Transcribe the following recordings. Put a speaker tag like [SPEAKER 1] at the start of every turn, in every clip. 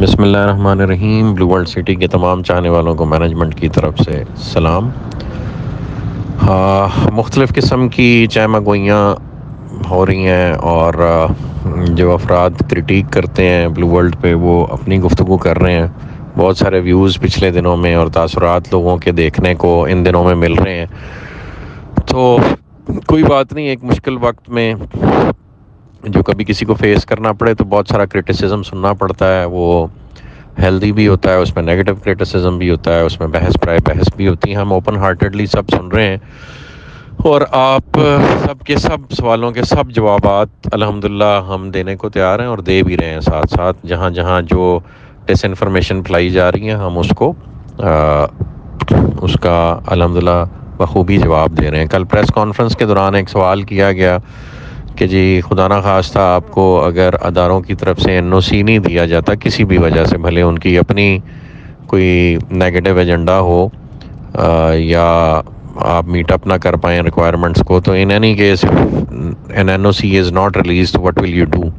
[SPEAKER 1] بسم اللہ الرحمن الرحیم۔ بلو ورلڈ سٹی کے تمام چاہنے والوں کو مینجمنٹ کی طرف سے سلام۔ مختلف قسم کی چائمہ گوئیاں ہو رہی ہیں اور جو افراد کرٹیک کرتے ہیں بلو ورلڈ پہ وہ اپنی گفتگو کر رہے ہیں۔ بہت سارے ویوز پچھلے دنوں میں اور تاثرات لوگوں کے دیکھنے کو ان دنوں میں مل رہے ہیں۔ تو کوئی بات نہیں، ایک مشکل وقت میں جو کبھی کسی کو فیس کرنا پڑے تو بہت سارا کرٹیسزم سننا پڑتا ہے۔ وہ ہیلدی بھی ہوتا ہے، اس میں نیگیٹو کرٹیسزم بھی ہوتا ہے، اس میں بحث پرائے بحث بھی ہوتی ہے۔ ہم اوپن ہارٹیڈلی سب سن رہے ہیں اور آپ سب کے سب سوالوں کے سب جوابات الحمدللہ ہم دینے کو تیار ہیں اور دے بھی رہے ہیں ساتھ ساتھ۔ جہاں جہاں جو ڈس انفارمیشن پھیلائی جا رہی ہیں ہم اس کا الحمدللہ بخوبی جواب دے رہے ہیں۔ کل پریس کانفرنس کے دوران ایک سوال کیا گیا کہ جی خدا نخواستہ آپ کو اگر اداروں کی طرف سے این او سی نہیں دیا جاتا کسی بھی وجہ سے، بھلے ان کی اپنی کوئی نیگیٹو ایجنڈا ہو یا آپ میٹ اپ نہ کر پائیں ریکوائرمنٹس کو، تو in any case N O C is not released, what will you do?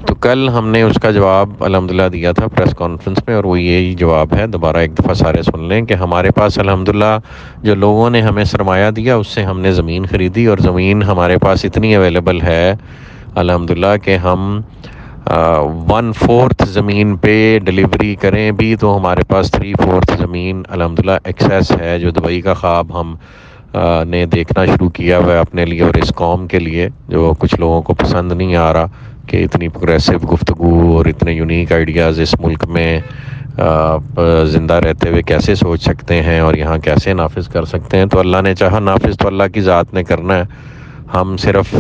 [SPEAKER 1] تو کل ہم نے اس کا جواب الحمدللہ دیا تھا پریس کانفرنس میں، اور وہ یہی جواب ہے۔ دوبارہ ایک دفعہ سارے سن لیں کہ ہمارے پاس الحمدللہ جو لوگوں نے ہمیں سرمایہ دیا اس سے ہم نے زمین خریدی، اور زمین ہمارے پاس اتنی اویلیبل ہے الحمدللہ کہ ہم 1/4 زمین پہ ڈلیوری کریں بھی تو ہمارے پاس 3/4 زمین الحمدللہ ایکسیس ہے، جو دبئی کا خواب ہم نے دیکھنا شروع کیا ہوا ہے اپنے لیے اور اس قوم کے لیے، جو کچھ لوگوں کو پسند نہیں آ رہا کہ اتنی پروگریسو گفتگو اور اتنے یونیک آئیڈیاز اس ملک میں زندہ رہتے ہوئے کیسے سوچ سکتے ہیں اور یہاں کیسے نافذ کر سکتے ہیں۔ تو اللہ نے چاہا نافذ تو اللہ کی ذات نے کرنا ہے، ہم صرف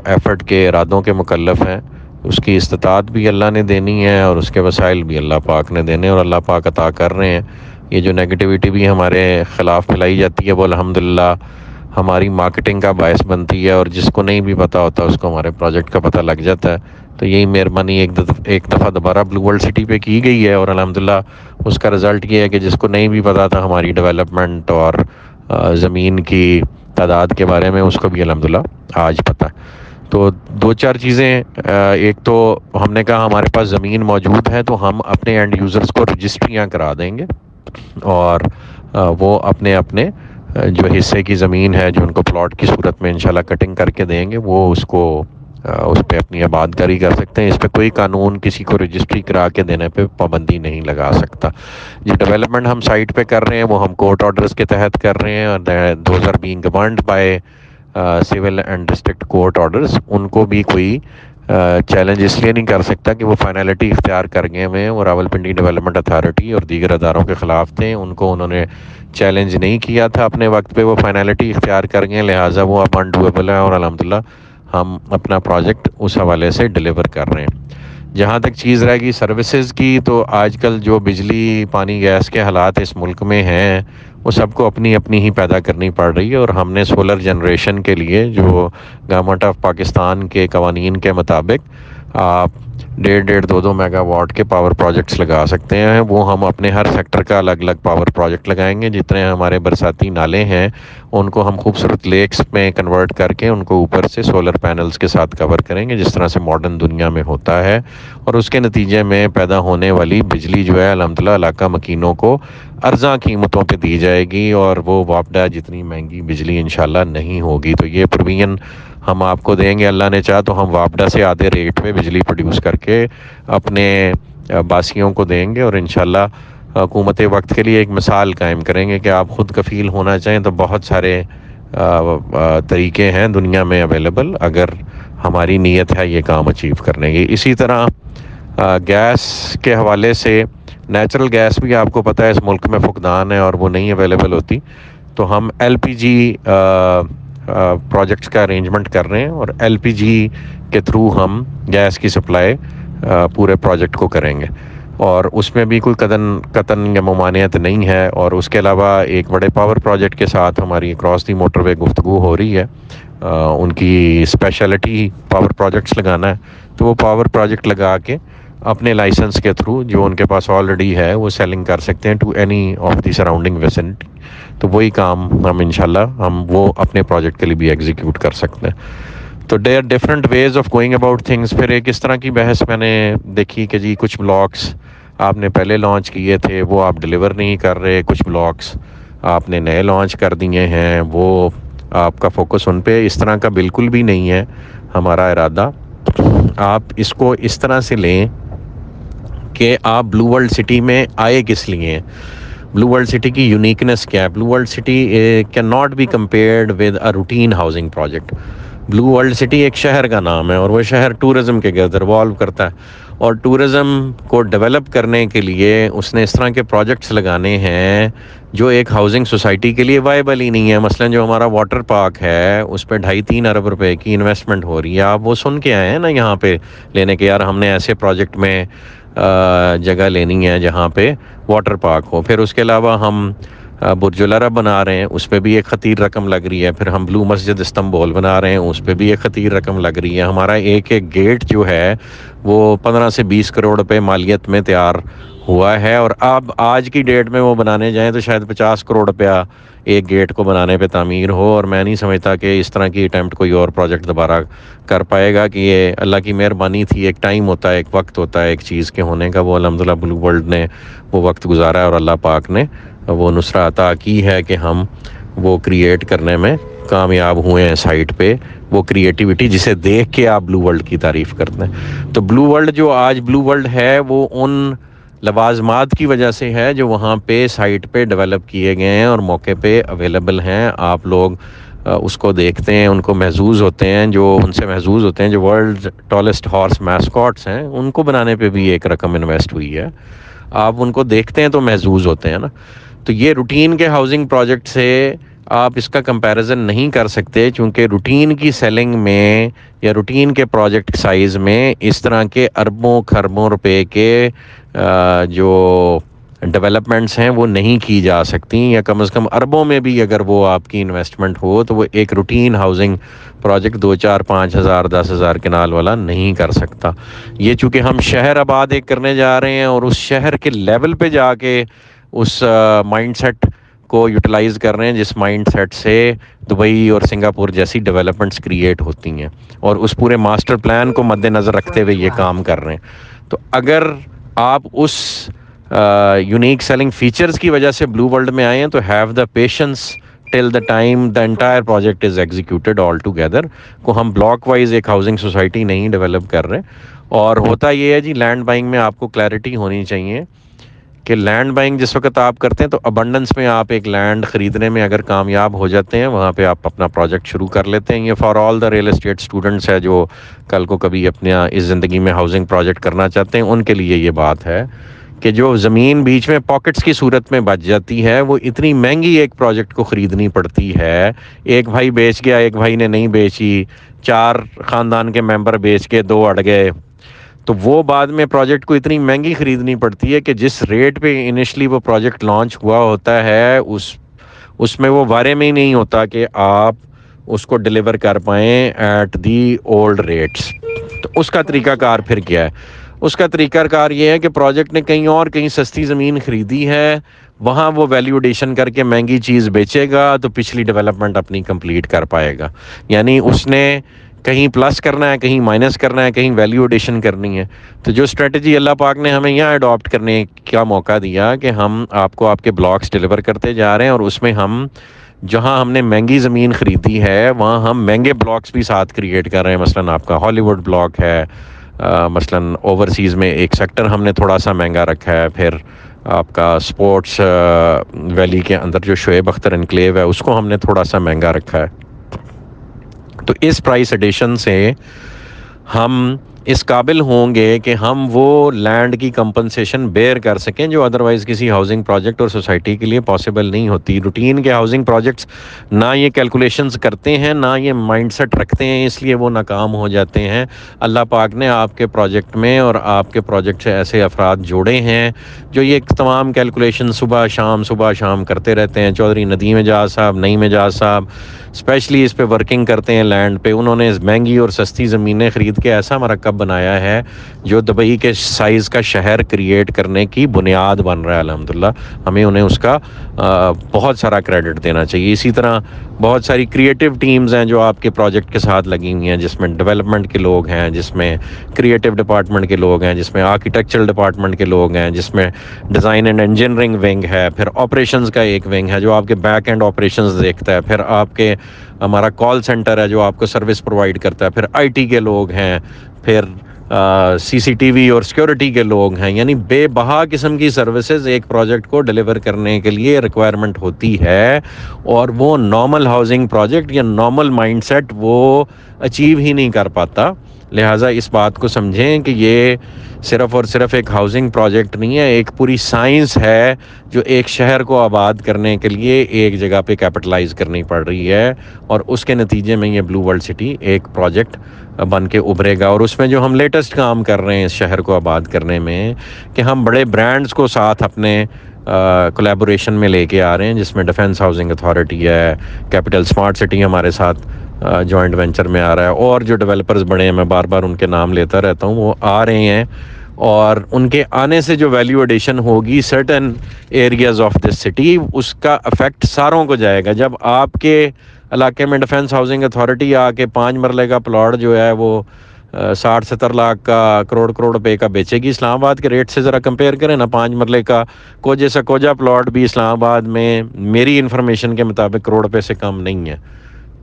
[SPEAKER 1] ایفرٹ کے ارادوں کے مکلف ہیں۔ اس کی استطاعت بھی اللہ نے دینی ہے اور اس کے وسائل بھی اللہ پاک نے دینے، اور اللہ پاک عطا کر رہے ہیں۔ یہ جو نیگیٹیوٹی بھی ہمارے خلاف پھیلائی جاتی ہے وہ الحمدللہ ہماری مارکیٹنگ کا باعث بنتی ہے، اور جس کو نہیں بھی پتہ ہوتا اس کو ہمارے پروجیکٹ کا پتہ لگ جاتا ہے۔ تو یہی مہربانی ایک دفعہ دوبارہ بلو ورلڈ سٹی پہ کی گئی ہے، اور الحمدللہ اس کا رزلٹ یہ ہے کہ جس کو نہیں بھی پتہ تھا ہماری ڈیولپمنٹ اور زمین کی تعداد کے بارے میں، اس کو بھی الحمدللہ آج پتہ ہے۔ تو دو چار چیزیں، ایک تو ہم نے کہا ہمارے پاس زمین موجود ہے تو ہم اپنے اینڈ یوزرز کو رجسٹریاں کرا دیں گے، اور وہ اپنے جو حصے کی زمین ہے جو ان کو پلاٹ کی صورت میں انشاءاللہ کٹنگ کر کے دیں گے، وہ اس پہ اپنی آباد کاری کر سکتے ہیں۔ اس پہ کوئی قانون کسی کو رجسٹری کرا کے دینے پہ پابندی نہیں لگا سکتا۔ جو ڈیولپمنٹ ہم سائٹ پہ کر رہے ہیں وہ ہم کورٹ آرڈرز کے تحت کر رہے ہیں، اور those are being governed by civil and district court orders. ان کو بھی کوئی چیلنج اس لیے نہیں کر سکتا کہ وہ فائنلٹی اختیار کر گئے ہوئے ہیں، وہ راولپنڈی ڈیولپمنٹ اتھارٹی اور دیگر اداروں کے خلاف تھے، ان کو انہوں نے چیلنج نہیں کیا تھا اپنے وقت پہ، وہ فائنلٹی اختیار کر گئے، لہٰذا وہ اب انڈویبل ہے، اور الحمدللہ ہم اپنا پروجیکٹ اس حوالے سے ڈیلیور کر رہے ہیں۔ جہاں تک چیز رہے گی سروسز کی، تو آج کل جو بجلی پانی گیس کے حالات اس ملک میں ہیں وہ سب کو اپنی اپنی ہی پیدا کرنی پڑ رہی ہے، اور ہم نے سولر جنریشن کے لیے جو گورنمنٹ آف پاکستان کے قوانین کے مطابق آپ 1.5 میگا واٹ کے پاور پروجیکٹس لگا سکتے ہیں، وہ ہم اپنے ہر سیکٹر کا الگ الگ پاور پروجیکٹ لگائیں گے۔ جتنے ہمارے برساتی نالے ہیں ان کو ہم خوبصورت لیکس میں کنورٹ کر کے ان کو اوپر سے سولر پینلز کے ساتھ کور کریں گے، جس طرح سے ماڈرن دنیا میں ہوتا ہے، اور اس کے نتیجے میں پیدا ہونے والی بجلی جو ہے الحمدللہ علاقہ مکینوں کو ارزاں قیمتوں پہ دی جائے گی، اور وہ واپڈا جتنی مہنگی بجلی انشاءاللہ نہیں ہوگی۔ تو یہ پروویژن ہم آپ کو دیں گے، اللہ نے چاہا تو ہم واپڈا سے آدھے ریٹ پہ بجلی پروڈیوس کر کے اپنے باسیوں کو دیں گے، اور انشاءاللہ حکومت وقت کے لیے ایک مثال قائم کریں گے کہ آپ خود کفیل ہونا چاہیں تو بہت سارے طریقے ہیں دنیا میں اویلیبل، اگر ہماری نیت ہے یہ کام اچیو کرنے کی۔ اسی طرح گیس کے حوالے سے نیچرل گیس بھی آپ کو پتہ ہے اس ملک میں فقدان ہے اور وہ نہیں اویلیبل ہوتی، تو ہم ایل پی جی پروجیکٹس کا ارینجمنٹ کر رہے ہیں، اور ایل پی جی کے تھرو ہم گیس کی سپلائی پورے پروجیکٹ کو کریں گے، اور اس میں بھی کوئی قطن یا ممانعت نہیں ہے۔ اور اس کے علاوہ ایک بڑے پاور پروجیکٹ کے ساتھ ہماری اکراس دی موٹر وے گفتگو ہو رہی ہے، ان کی اسپیشلٹی پاور پروجیکٹس لگانا ہے، تو وہ پاور پروجیکٹ لگا کے اپنے لائسنس کے تھرو جو ان کے پاس آلریڈی ہے وہ سیلنگ کر سکتے ہیں to any of the surrounding vicinity. تو وہی کام ہم انشاءاللہ ہم وہ اپنے پروجیکٹ کے لیے بھی ایگزیکیوٹ کر سکتے ہیں۔ تو they are different ways of going about things. پھر ایک اس طرح کی بحث میں نے دیکھی کہ جی کچھ بلاکس آپ نے پہلے لانچ کیے تھے وہ آپ ڈلیور نہیں کر رہے, کچھ بلاکس آپ نے نئے لانچ کر دیے ہیں, وہ آپ کا فوکس ان پہ اس طرح کا بالکل بھی نہیں ہے ہمارا ارادہ. آپ اس کو اس طرح سے لیں کہ آپ بلو ورلڈ سٹی میں آئے کس لیے, بلو ورلڈ سٹی کی یونیکنیس کیا ہے. Blue World City can not be compared with a routine housing project. Blue World City ایک شہر کا نام ہے اور وہ شہر ٹورزم کے گرد ریوالو کرتا ہے, اور ٹورزم کو ڈیولپ کرنے کے لیے اس نے اس طرح کے پروجیکٹس لگانے ہیں جو ایک ہاؤسنگ سوسائٹی کے لیے وائبل ہی نہیں ہے. مثلا جو ہمارا واٹر پارک ہے اس پہ 2.5-3 ارب روپے کی انویسٹمنٹ ہو رہی ہے. آپ وہ سن کے آئے ہیں نا یہاں پہ لینے کے, یار ہم نے ایسے پروجیکٹ میں جگہ لینی ہے جہاں پہ واٹر پارک ہو. پھر اس کے علاوہ ہم برج العرب بنا رہے ہیں, اس پہ بھی ایک خطیر رقم لگ رہی ہے. پھر ہم بلو مسجد استنبول بنا رہے ہیں, اس پہ بھی ایک خطیر رقم لگ رہی ہے. ہمارا ایک ایک گیٹ جو ہے وہ 15 سے 20 کروڑ روپے مالیت میں تیار ہوا ہے, اور اب آج کی ڈیٹ میں وہ بنانے جائیں تو شاید 50 کروڑ روپیہ ایک گیٹ کو بنانے پہ تعمیر ہو. اور میں نہیں سمجھتا کہ اس طرح کی اٹیمپٹ کوئی اور پروجیکٹ دوبارہ کر پائے گا. کہ یہ اللہ کی مہربانی تھی, ایک ٹائم ہوتا ہے, ایک وقت ہوتا ہے ایک چیز کے ہونے کا, وہ الحمدللہ بلو ورلڈ نے وہ وقت گزارا ہے اور اللہ پاک نے وہ نصرت عطا کی ہے کہ ہم وہ کریٹ کرنے میں کامیاب ہوئے ہیں سائٹ پہ. وہ کریٹیوٹی جسے دیکھ کے آپ بلو ورلڈ کی تعریف کرتے ہیں. تو بلو ورلڈ جو آج بلو ورلڈ ہے وہ ان لوازمات کی وجہ سے ہے جو وہاں پہ سائٹ پہ ڈیولپ کیے گئے ہیں اور موقع پہ اویلیبل ہیں. آپ لوگ اس کو دیکھتے ہیں, ان کو محظوظ ہوتے ہیں, جو ان سے محظوظ ہوتے ہیں, جو ورلڈ ٹالسٹ ہارس میسکاٹس ہیں ان کو بنانے پہ بھی ایک رقم انویسٹ ہوئی ہے. آپ ان کو دیکھتے ہیں تو محظوظ ہوتے ہیں نا. تو یہ روٹین کے ہاؤسنگ پروجیکٹ سے آپ اس کا کمپیریزن نہیں کر سکتے, چونکہ روٹین کی سیلنگ میں یا روٹین کے پروجیکٹ سائز میں اس طرح کے اربوں خربوں روپے کے جو ڈیولپمنٹس ہیں وہ نہیں کی جا سکتی, یا کم از کم اربوں میں بھی اگر وہ آپ کی انویسٹمنٹ ہو تو وہ ایک روٹین ہاؤسنگ پروجیکٹ 2-4-5 ہزار 10 ہزار کنال والا نہیں کر سکتا. یہ چونکہ ہم شہر آباد ایک کرنے جا رہے ہیں اور اس شہر کے لیول پہ جا کے اس مائنڈ سیٹ کو یوٹیلائز کر رہے ہیں جس مائنڈ سیٹ سے دبئی اور سنگاپور جیسی ڈیولپمنٹس کریٹ ہوتی ہیں, اور اس پورے ماسٹر پلان کو مد نظر رکھتے ہوئے یہ کام کر رہے ہیں. تو اگر آپ اس یونیک سیلنگ فیچرز کی وجہ سے بلو ورلڈ میں آئے ہیں تو have the patience till the time the entire project is executed all together. کو ہم بلاک وائز ایک ہاؤسنگ سوسائٹی نہیں ڈیولپ کر رہے. اور ہوتا یہ ہے جی لینڈ بائنگ میں آپ کو کلیئرٹی ہونی چاہیے کہ لینڈ بائنگ جس وقت آپ کرتے ہیں تو ابنڈنس میں آپ ایک لینڈ خریدنے میں اگر کامیاب ہو جاتے ہیں وہاں پہ آپ اپنا پروجیکٹ شروع کر لیتے ہیں. یہ for all the real estate students ہے جو کل کو کبھی اپنے اس زندگی میں ہاؤسنگ پروجیکٹ کرنا چاہتے ہیں, ان کے لیے یہ بات ہے کہ جو زمین بیچ میں پاکٹس کی صورت میں بچ جاتی ہے وہ اتنی مہنگی ایک پروجیکٹ کو خریدنی پڑتی ہے. ایک بھائی بیچ گیا, ایک بھائی نے نہیں بیچی, 4 خاندان کے ممبر بیچ کے 2 اڑ گئے, تو وہ بعد میں پروجیکٹ کو اتنی مہنگی خریدنی پڑتی ہے کہ جس ریٹ پہ انیشلی وہ پروجیکٹ لانچ ہوا ہوتا ہے اس میں وہ بارے میں ہی نہیں ہوتا کہ آپ اس کو ڈیلیور کر پائیں ایٹ دی اولڈ ریٹس. تو اس کا طریقہ کار پھر کیا ہے؟ اس کا طریقہ کار یہ ہے کہ پروجیکٹ نے کہیں سستی زمین خریدی ہے, وہاں وہ ویلیو ایڈیشن کر کے مہنگی چیز بیچے گا تو پچھلی ڈیولپمنٹ اپنی کمپلیٹ کر پائے گا. یعنی اس نے کہیں پلس کرنا ہے, کہیں مائنس کرنا ہے, کہیں ویلیو ایڈیشن کرنی ہے. تو جو اسٹریٹجی اللہ پاک نے ہمیں یہاں اڈاپٹ کرنے کا موقع دیا کہ ہم آپ کو آپ کے بلاکس ڈیلیور کرتے جا رہے ہیں, اور اس میں ہم جہاں ہم نے مہنگی زمین خریدی ہے وہاں ہم مہنگے بلاکس بھی ساتھ کریٹ کر رہے ہیں. مثلا آپ کا ہالی ووڈ بلاک ہے, مثلا اوورسیز میں ایک سیکٹر ہم نے تھوڑا سا مہنگا رکھا ہے, پھر آپ کا سپورٹس ویلی کے اندر جو شعیب اختر انکلیو ہے اس کو ہم نے تھوڑا سا مہنگا رکھا ہے. تو اس پرائس ایڈیشن سے ہم اس قابل ہوں گے کہ ہم وہ لینڈ کی کمپنسیشن بیئر کر سکیں جو ادروائز کسی ہاؤسنگ پروجیکٹ اور سوسائٹی کے لیے پاسبل نہیں ہوتی. روٹین کے ہاؤسنگ پروجیکٹس نہ یہ کیلکولیشنز کرتے ہیں, نہ یہ مائنڈ سیٹ رکھتے ہیں, اس لیے وہ ناکام ہو جاتے ہیں. اللہ پاک نے آپ کے پروجیکٹ میں اور آپ کے پروجیکٹ سے ایسے افراد جوڑے ہیں جو یہ تمام کیلکولیشن صبح شام کرتے رہتے ہیں. چودھری ندیم اعجاز صاحب, نعیم اعجاز صاحب, اسپیشلی اس پہ ورکنگ کرتے ہیں لینڈ پہ، انہوں نے مہنگی اور سستی زمینیں خرید کے ایسا مرکب بنایا ہے جو دبئی کے سائز کا شہر کریٹ کرنے کی بنیاد بن رہا ہے الحمدللہ. ہمیں انہیں اس کا بہت سارا کریڈٹ دینا چاہیے. اسی طرح بہت ساری کریٹیو ٹیمز ہیں جو آپ کے پروجیکٹ کے ساتھ لگی ہوئی ہیں، جس میں ڈیولپمنٹ کے لوگ ہیں، جس میں کریٹیو ڈپارٹمنٹ کے لوگ ہیں، جس میں آرکیٹیکچرل ڈپارٹمنٹ کے لوگ ہیں، جس میں ڈیزائن اینڈ انجینئرنگ ونگ ہے، پھر آپریشنز کا ایک ونگ ہے جو آپ کے بیک اینڈ آپریشنز دیکھتا ہے، پھر آپ کے ہمارا کال سینٹر ہے جو آپ کو سروس پرووائڈ کرتا ہے، پھر آئی ٹی کے لوگ ہیں، پھر سی سی ٹی وی اور سیکورٹی کے لوگ ہیں. یعنی بے بہا قسم کی سروسز ایک پروجیکٹ کو ڈیلیور کرنے کے لیے ریکوائرمنٹ ہوتی ہے، اور وہ نارمل ہاؤسنگ پروجیکٹ یا نارمل مائنڈ سیٹ وہ اچیو ہی نہیں کر پاتا. لہٰذا اس بات کو سمجھیں کہ یہ صرف اور صرف ایک ہاؤسنگ پروجیکٹ نہیں ہے، ایک پوری سائنس ہے جو ایک شہر کو آباد کرنے کے لیے ایک جگہ پہ کیپٹلائز کرنی پڑ رہی ہے، اور اس کے نتیجے میں یہ بلو ورلڈ سٹی ایک پروجیکٹ بن کے ابھرے گا. اور اس میں جو ہم لیٹسٹ کام کر رہے ہیں اس شہر کو آباد کرنے میں، کہ ہم بڑے برانڈز کو ساتھ اپنے کولیبوریشن میں لے کے آ رہے ہیں، جس میں ڈیفنس ہاؤسنگ اتھارٹی ہے، کیپٹل اسمارٹ سٹی ہمارے ساتھ جوائنٹ وینچر میں آ رہا ہے، اور جو ڈیولپرز بڑے ہیں میں بار بار ان کے نام لیتا رہتا ہوں وہ آ رہے ہیں. اور ان کے آنے سے جو ویلیو ایڈیشن ہوگی certain areas of this city, اس کا افیکٹ ساروں کو جائے گا. جب آپ کے علاقے میں ڈیفنس ہاؤسنگ اتھارٹی آ کے 5 مرلے کا پلاٹ جو ہے وہ 60-70 لاکھ کا کروڑ روپے کا بیچے گی، اسلام آباد کے ریٹ سے ذرا کمپیئر کریں نا. 5 مرلے کا کوجے سے کوجا پلاٹ بھی اسلام آباد میں میری انفارمیشن کے مطابق کروڑ روپے سے کم نہیں ہے،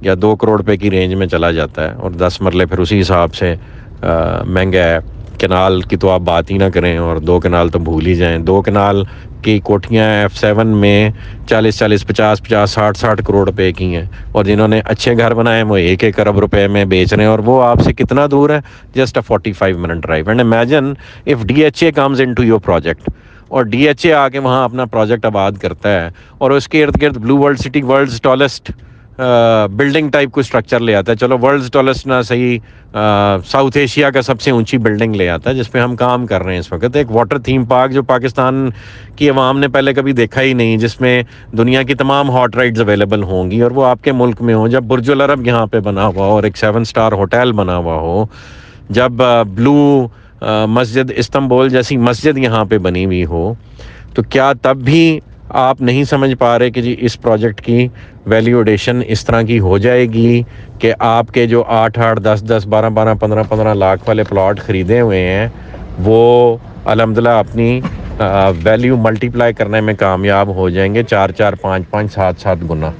[SPEAKER 1] یا 2 کروڑ روپے کی رینج میں چلا جاتا ہے، اور 10 مرلے پھر اسی حساب سے مہنگا ہے. کنال کی تو آپ بات ہی نہ کریں، اور 2 کنال تو بھول ہی جائیں. 2 کنال کی کوٹھیاں F7 میں 40 50 کروڑ روپے کی ہیں، اور جنہوں نے اچھے گھر بنائے ہیں وہ 1 ارب روپے میں بیچ رہے ہیں، اور وہ آپ سے کتنا دور ہے؟ Just a 45 minute drive. And imagine if DHA comes into your project, اور DHA آ کے وہاں اپنا پروجیکٹ آباد کرتا ہے، اور اس کے ارد گرد Blue World City world's tallest building type کو اسٹرکچر لے آتا ہے. چلو ورلڈز ٹالسٹ نہ صحیح، ساؤتھ ایشیا کا سب سے اونچی بلڈنگ لے آتا ہے، جس پہ ہم کام کر رہے ہیں اس وقت. ایک واٹر تھیم پارک جو پاکستان کی عوام نے پہلے کبھی دیکھا ہی نہیں، جس میں دنیا کی تمام ہاٹ رائڈز اویلیبل ہوں گی، اور وہ آپ کے ملک میں ہوں. جب برج العرب یہاں پہ بنا ہوا ہو، اور ایک 7 اسٹار ہوٹل بنا ہوا ہو، جب بلو مسجد استنبول جیسی مسجد یہاں پہ بنی ہوئی ہو، تو کیا تب بھی آپ نہیں سمجھ پا رہے کہ جی اس پروجیکٹ کی ویلیو ایڈیشن اس طرح کی ہو جائے گی کہ آپ کے جو 8 10 12 15 لاکھ والے پلاٹ خریدے ہوئے ہیں وہ الحمدللہ اپنی ویلیو ملٹیپلائی کرنے میں کامیاب ہو جائیں گے 4 5 7 گنا.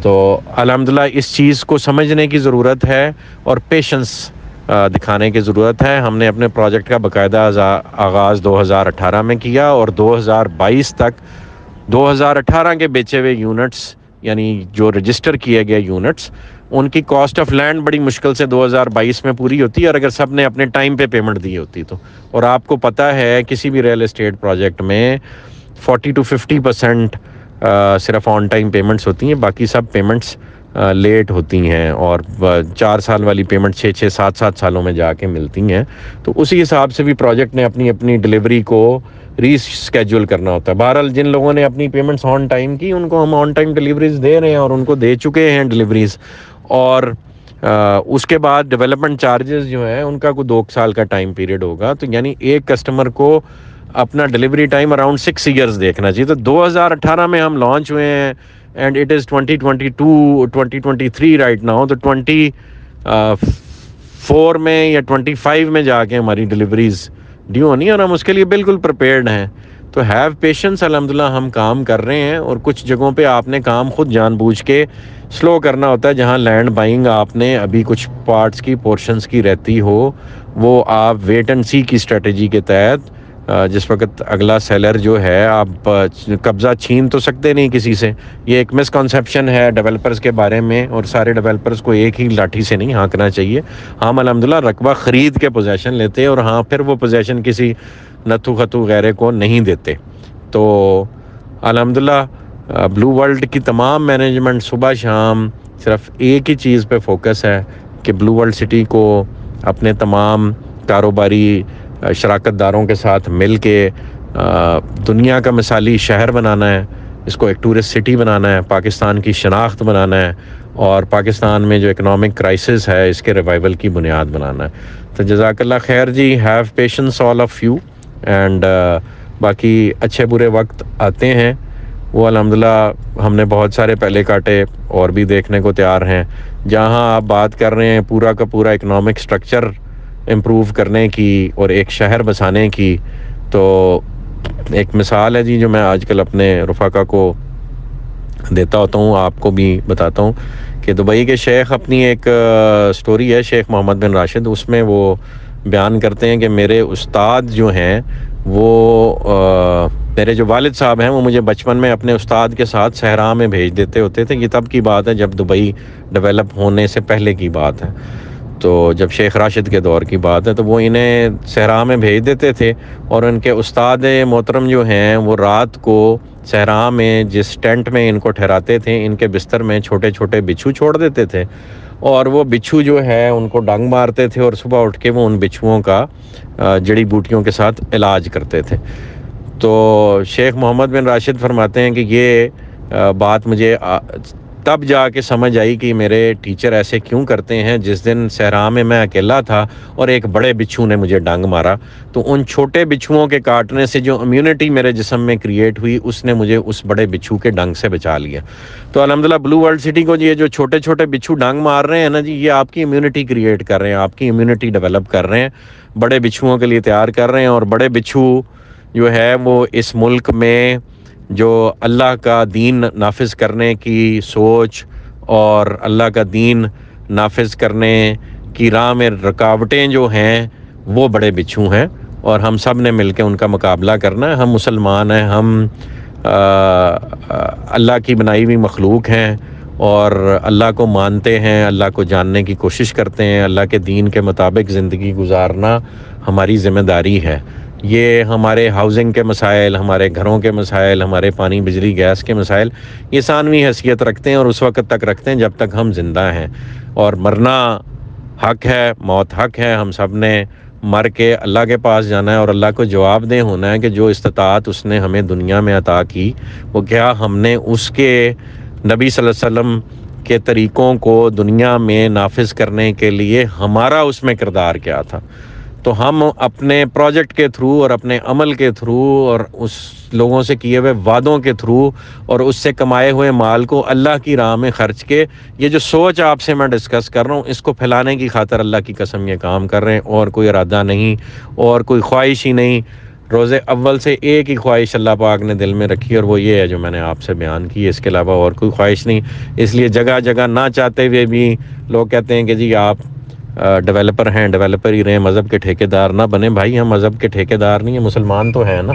[SPEAKER 1] تو الحمدللہ اس چیز کو سمجھنے کی ضرورت ہے اور پیشنس دکھانے کی ضرورت ہے. ہم نے اپنے پروجیکٹ کا باقاعدہ آغاز 2018 میں کیا، اور 2022 تک 2018 کے بیچے ہوئے یونٹس، یعنی جو رجسٹر کیے گئے یونٹس، ان کی کاسٹ آف لینڈ بڑی مشکل سے 2022 میں پوری ہوتی ہے، اور اگر سب نے اپنے ٹائم پہ پیمنٹ دی ہوتی تو. اور آپ کو پتہ ہے کسی بھی ریئل اسٹیٹ پروجیکٹ میں 40 to 50% صرف آن ٹائم پیمنٹس ہوتی ہیں، باقی سب پیمنٹس لیٹ ہوتی ہیں، اور 4 سال والی پیمنٹ 6 7 سالوں میں جا کے ملتی ہیں. تو اسی حساب سے بھی پروجیکٹ نے اپنی ڈلیوری کو ری اسکیجول کرنا ہوتا ہے. بہرحال جن لوگوں نے اپنی پیمنٹس آن ٹائم کی ان کو ہم آن ٹائم ڈلیوریز دے رہے ہیں، اور ان کو دے چکے ہیں ڈلیوریز. اور اس کے بعد ڈیولپمنٹ چارجز جو ہیں ان کا کوئی 2 سال کا ٹائم پیریڈ ہوگا. تو یعنی ایک کسٹمر کو اپنا ڈلیوری ٹائم اراؤنڈ 6 ایئرز دیکھنا چاہیے. تو 2018 میں ہم لانچ ہوئے ہیں، and it is 2023 right now. تو 24 میں یا 25 میں جا کے ہماری ڈلیوریز ڈیو ہونی ہے، اور ہم اس کے لیے بالکل پریپیئرڈ ہیں. تو ہیو پیشنس. الحمدللہ ہم کام کر رہے ہیں، اور کچھ جگہوں پہ آپ نے کام خود جان بوجھ کے سلو کرنا ہوتا ہے. جہاں لینڈ بائنگ آپ نے ابھی کچھ پارٹس کی پورشنز کی رہتی ہو، وہ آپ ویٹ اینڈ سی کی اسٹریٹجی کے تحت، جس وقت اگلا سیلر جو ہے، آپ قبضہ چھین تو سکتے نہیں کسی سے. یہ ایک مسکنسیپشن ہے ڈیولپرز کے بارے میں، اور سارے ڈیولپرز کو ایک ہی لاٹھی سے نہیں ہانکنا چاہیے. ہم الحمدللہ رقبہ خرید کے پوزیشن لیتے، اور ہاں پھر وہ پوزیشن کسی نتھو خطو غیرے کو نہیں دیتے. تو الحمدللہ بلو ورلڈ کی تمام مینجمنٹ صبح شام صرف ایک ہی چیز پہ فوکس ہے کہ بلو ورلڈ سٹی کو اپنے تمام کاروباری شراکت داروں کے ساتھ مل کے دنیا کا مثالی شہر بنانا ہے، اس کو ایک ٹورسٹ سٹی بنانا ہے، پاکستان کی شناخت بنانا ہے، اور پاکستان میں جو اکنامک کرائسس ہے اس کے ریوائول کی بنیاد بنانا ہے. تو جزاک اللہ خیر جی. Have patience all of you. And باقی اچھے برے وقت آتے ہیں، وہ الحمدللہ ہم نے بہت سارے پہلے کاٹے اور بھی دیکھنے کو تیار ہیں. جہاں آپ بات کر رہے ہیں پورا کا پورا اکنامک سٹرکچر امپروو کرنے کی اور ایک شہر بسانے کی، تو ایک مثال ہے جی جو میں آج کل اپنے رفقا کو دیتا ہوتا ہوں، آپ کو بھی بتاتا ہوں کہ دبئی کے شیخ اپنی ایک سٹوری ہے، شیخ محمد بن راشد، اس میں وہ بیان کرتے ہیں کہ میرے استاد جو ہیں وہ میرے جو والد صاحب ہیں وہ مجھے بچپن میں اپنے استاد کے ساتھ صحرا میں بھیج دیتے ہوتے تھے. یہ تب کی بات ہے جب دبئی ڈیولپ ہونے سے پہلے کی بات ہے، تو جب شیخ راشد کے دور کی بات ہے، تو وہ انہیں صحرا میں بھیج دیتے تھے. اور ان کے استاد محترم جو ہیں وہ رات کو صحرا میں جس ٹینٹ میں ان کو ٹھہراتے تھے، ان کے بستر میں چھوٹے چھوٹے بچھو چھوڑ دیتے تھے، اور وہ بچھو جو ہے ان کو ڈنگ مارتے تھے، اور صبح اٹھ کے وہ ان بچھوؤں کا جڑی بوٹیوں کے ساتھ علاج کرتے تھے. تو شیخ محمد بن راشد فرماتے ہیں کہ یہ بات مجھے تب جا کے سمجھ آئی کہ میرے ٹیچر ایسے کیوں کرتے ہیں. جس دن صحرا میں اکیلا تھا اور ایک بڑے بچھو نے مجھے ڈنگ مارا، تو ان چھوٹے بچھوؤں کے کاٹنے سے جو امیونٹی میرے جسم میں کریٹ ہوئی، اس نے مجھے اس بڑے بچھو کے ڈنگ سے بچا لیا. تو الحمدللہ بلو ورلڈ سٹی کو یہ جو چھوٹے چھوٹے بچھو ڈنگ مار رہے ہیں نا جی، یہ آپ کی امیونٹی کریٹ کر رہے ہیں، آپ کی امیونٹی ڈیولپ کر رہے ہیں، بڑے بچھوؤں کے لیے تیار کر رہے ہیں. اور بڑے بچھو جو ہے وہ اس ملک میں جو اللہ کا دین نافذ کرنے کی سوچ اور اللہ کا دین نافذ کرنے کی راہ میں رکاوٹیں جو ہیں وہ بڑے بچھو ہیں، اور ہم سب نے مل کے ان کا مقابلہ کرنا ہے. ہم مسلمان ہیں، ہم اللہ کی بنائی ہوئی مخلوق ہیں، اور اللہ کو مانتے ہیں، اللہ کو جاننے کی کوشش کرتے ہیں. اللہ کے دین کے مطابق زندگی گزارنا ہماری ذمہ داری ہے. یہ ہمارے ہاؤسنگ کے مسائل، ہمارے گھروں کے مسائل، ہمارے پانی بجلی گیس کے مسائل، یہ ثانوی حیثیت رکھتے ہیں اور اس وقت تک رکھتے ہیں جب تک ہم زندہ ہیں. اور مرنا حق ہے، موت حق ہے. ہم سب نے مر کے اللہ کے پاس جانا ہے اور اللہ کو جواب دہ ہونا ہے کہ جو استطاعت اس نے ہمیں دنیا میں عطا کی، وہ کیا ہم نے اس کے نبی صلی اللہ علیہ وسلم کے طریقوں کو دنیا میں نافذ کرنے کے لیے ہمارا اس میں کردار کیا تھا. تو ہم اپنے پروجیکٹ کے تھرو اور اپنے عمل کے تھرو اور اس لوگوں سے کیے ہوئے وعدوں کے تھرو اور اس سے کمائے ہوئے مال کو اللہ کی راہ میں خرچ کے، یہ جو سوچ آپ سے میں ڈسکس کر رہا ہوں، اس کو پھیلانے کی خاطر اللہ کی قسم یہ کام کر رہے ہیں، اور کوئی ارادہ نہیں اور کوئی خواہش ہی نہیں. روز اول سے ایک ہی خواہش اللہ پاک نے دل میں رکھی، اور وہ یہ ہے جو میں نے آپ سے بیان کی. اس کے علاوہ اور کوئی خواہش نہیں. اس لیے جگہ جگہ نہ چاہتے ہوئے بھی لوگ کہتے ہیں کہ جی آپ ڈیولپر ہیں، ڈیولپر ہی رہیں، مذہب کے ٹھیکیدار نہ بنیں. بھائی ہم مذہب کے ٹھیکیدار نہیں ہیں، مسلمان تو ہیں نا.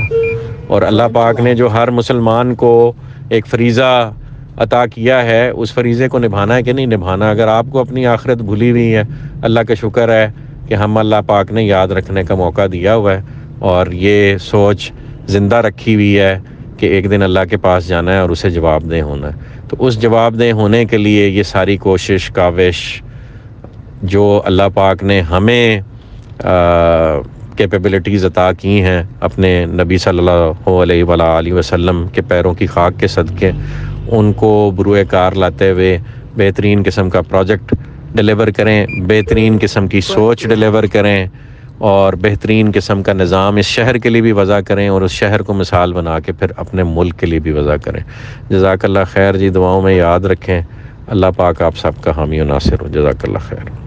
[SPEAKER 1] اور اللہ پاک نے جو ہر مسلمان کو ایک فریضہ عطا کیا ہے، اس فریضے کو نبھانا ہے کہ نہیں نبھانا. اگر آپ کو اپنی آخرت بھولی ہوئی ہے، اللہ کا شکر ہے کہ ہم اللہ پاک نے یاد رکھنے کا موقع دیا ہوا ہے، اور یہ سوچ زندہ رکھی ہوئی ہے کہ ایک دن اللہ کے پاس جانا ہے اور اسے جواب دہ ہونا ہے. تو اس جواب دہ ہونے کے لیے یہ ساری کوشش کاوش جو اللہ پاک نے ہمیں کیپیبلٹیز عطا کی ہیں اپنے نبی صلی اللہ علیہ وآلہ وسلم کے پیروں کی خاک کے صدقے، ان کو بروئے کار لاتے ہوئے بہترین قسم کا پروجیکٹ ڈیلیور کریں، بہترین قسم کی سوچ ڈیلیور کریں، اور بہترین قسم کا نظام اس شہر کے لیے بھی وضع کریں، اور اس شہر کو مثال بنا کے پھر اپنے ملک کے لیے بھی وضع کریں. جزاک اللہ خیر جی. دعاؤں میں یاد رکھیں. اللہ پاک آپ سب کا حامی و ناصر ہو. جزاک اللہ خیر.